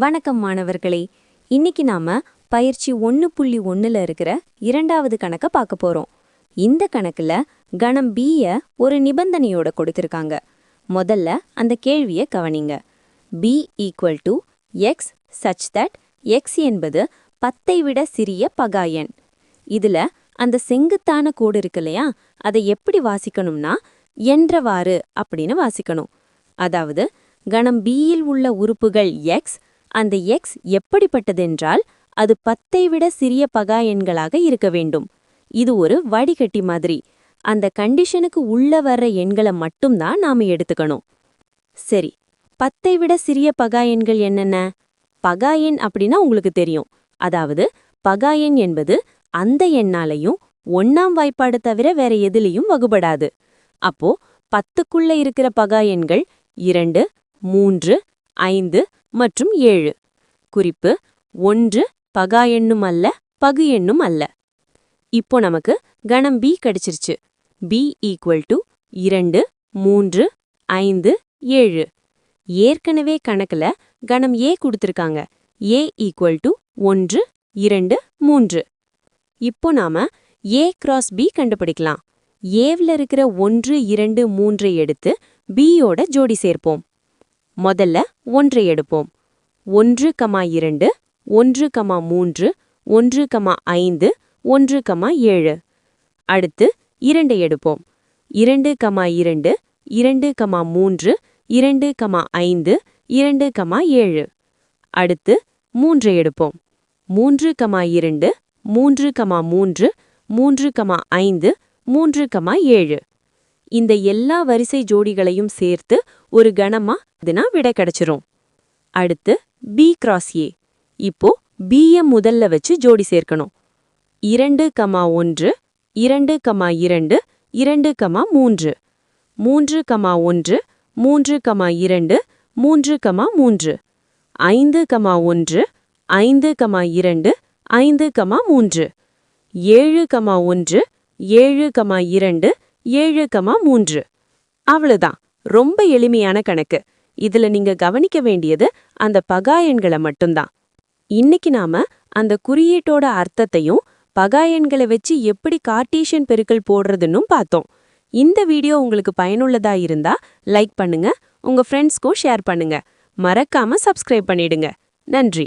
வணக்கம் மாணவர்களே. இன்னைக்கு நாம பயிற்சி 1.1ல இருக்கிற இரண்டாவது கணக்க பார்க்க போறோம். இந்த கணக்குல கணம் B-ய ஒரு நிபந்தனையோட கொடுத்திருக்காங்க. முதல்ல அந்த கேள்வியை கவனிங்க. B = x such that x என்பது 10ஐ விட சிறிய பகா எண். இதுல அந்த செங்குத்தான கோடு இருக்கு இல்லையா, அதை எப்படி வாசிக்கணும்னா என்றவாறு அப்படின்னு வாசிக்கணும். அதாவது கணம் B-யில் உள்ள உறுப்புகள் x, அந்த x எப்படிப்பட்டதென்றால் அது 10ஐ விட சிறிய பகா எண்களாக இருக்க வேண்டும். இது ஒரு வடிகட்டி மாதிரி. அந்த கண்டிஷனுக்கு உள்ள வர்ற எண்களை மட்டும்தான் நாம எடுத்துக்கணும். சரி, 10ஐ விட சிறிய பகா எண்கள் என்னென்ன? பகா எண் அப்படின்னா உங்களுக்கு தெரியும். அதாவது பகா எண் என்பது அந்த எண்ணாலையும் 1ஆம் வாய்ப்பாடு தவிர வேற எதுலையும் வகுபடாது. அப்போ 10க்குள்ள இருக்கிற பகா எண்கள் 2, 3, 5 மற்றும் 7. குறிப்பு: 1 பகா எண்ணும் அல்ல, பகு எண்ணும் அல்ல. இப்போ நமக்கு கணம் B கிடைச்சிருச்சு. B = 2, 3, 5, 7. ஏற்கனவே கணக்குல கணம் A கொடுத்திருக்காங்க. A = 1, 2, 3. இப்போ நாம A cross B கண்டுபிடிக்கலாம். Aவில் இருக்கிற 1, 2, 3 எடுத்து B-யோட ஜோடி சேர்ப்போம். முதல்ல 1 எடுப்போம். 1, 2, 1, 3, 1, 5, 1, 7. அடுத்து 2 எடுப்போம். 2, 2, 2, 3, 2, 5, 2, 7. அடுத்து 3 எடுப்போம். 3, 2, 3, 3, 3, 5, 3, 7. இந்த எல்லா வரிசை ஜோடிகளையும் சேர்த்து ஒரு கணமா இதுனா விடை கிடைச்சிரும். அடுத்து B cross A. இப்போ B-ய முதல்ல வச்சு ஜோடி சேர்க்கணும். 2, 1, 2, 2, 2, 3, 3, 1, 3, 2, 3, 3, 5, 1, 5, 2, 5, 3, 7, 1, 7, 2, 7, 3. அவ்வளவுதான். ரொம்ப எளிமையான கணக்கு. இதுல நீங்க கவனிக்க வேண்டியது அந்த பகா எண்களை மட்டும்தான். இன்னைக்கு நாம அந்த குறியீட்டோட அர்த்தத்தையும் பகா எண்களை வச்சு எப்படி கார்ட்டீசியன் பெருக்கல் போடுறதுன்னும் பார்த்தோம். இந்த வீடியோ உங்களுக்கு பயனுள்ளதா இருந்தா லைக் பண்ணுங்க, உங்க ஃப்ரெண்ட்ஸ்க்கும் ஷேர் பண்ணுங்க. மறக்காம சப்ஸ்கிரைப் பண்ணிடுங்க. நன்றி.